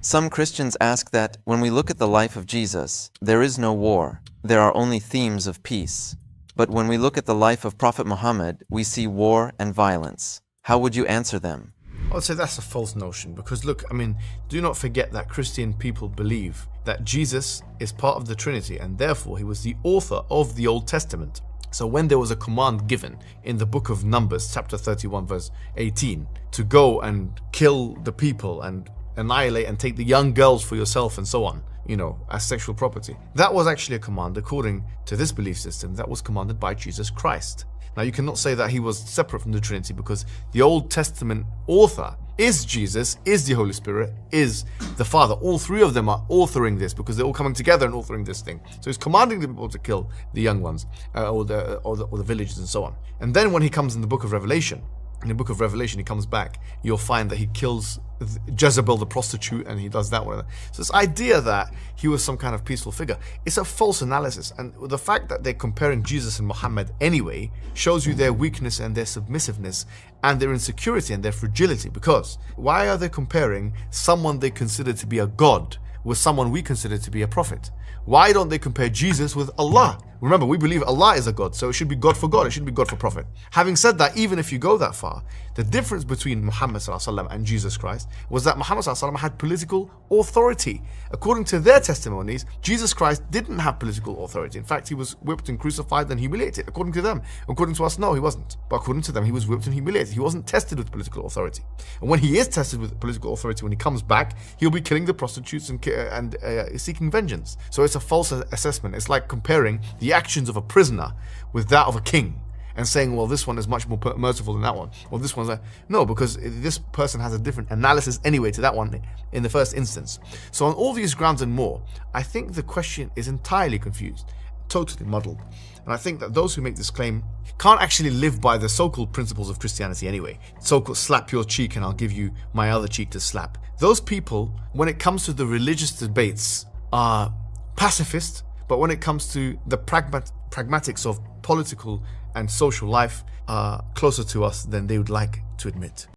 Some Christians ask that when we look at the life of Jesus, there is no war. There are only themes of peace. But when we look at the life of Prophet Muhammad, we see war and violence. How would you answer them? I would say that's a false notion because look, do not forget that Christian people believe that Jesus is part of the Trinity and therefore he was the author of the Old Testament. So when there was a command given in the book of Numbers, chapter 31, verse 18, to go and kill the people and annihilate and take the young girls for yourself and so on, as sexual property. That was actually a command, according to this belief system, that was commanded by Jesus Christ. Now you cannot say that he was separate from the Trinity because the Old Testament author is Jesus, is the Holy Spirit, is the Father. All three of them are authoring this because they're all coming together and authoring this thing. So he's commanding the people to kill the young ones or the villages and so on. And then when he comes in the book of Revelation, he comes back, you'll find that he kills Jezebel the prostitute and he does that one. So this idea that he was some kind of peaceful figure, it's a false analysis. And the fact that they're comparing Jesus and Muhammad anyway shows you their weakness and their submissiveness and their insecurity and their fragility. Because why are they comparing someone they consider to be a god with someone we consider to be a prophet? Why don't they compare Jesus with Allah? Remember, we believe Allah is a God, so it should be God for God, it shouldn't be God for Prophet. Having said that, even if you go that far, the difference between Muhammad and Jesus Christ was that Muhammad had political authority. According to their testimonies, Jesus Christ didn't have political authority. In fact, he was whipped and crucified and humiliated, according to them. According to us, no, he wasn't. But according to them, he was whipped and humiliated. He wasn't tested with political authority. And when he is tested with political authority, when he comes back, he'll be killing the prostitutes and seeking vengeance. So it's a false assessment. It's like comparing the actions of a prisoner with that of a king and saying, well, this one is much more merciful than that one, or this one's no, because this person has a different analysis anyway to that one in the first instance. So on all these grounds and more, I think the question is entirely confused, totally muddled. And I think that those who make this claim can't actually live by the so-called principles of Christianity anyway. So-called slap your cheek and I'll give you my other cheek to slap. Those people, when it comes to the religious debates, are pacifist, but when it comes to the pragmatics of political and social life, are closer to us than they would like to admit.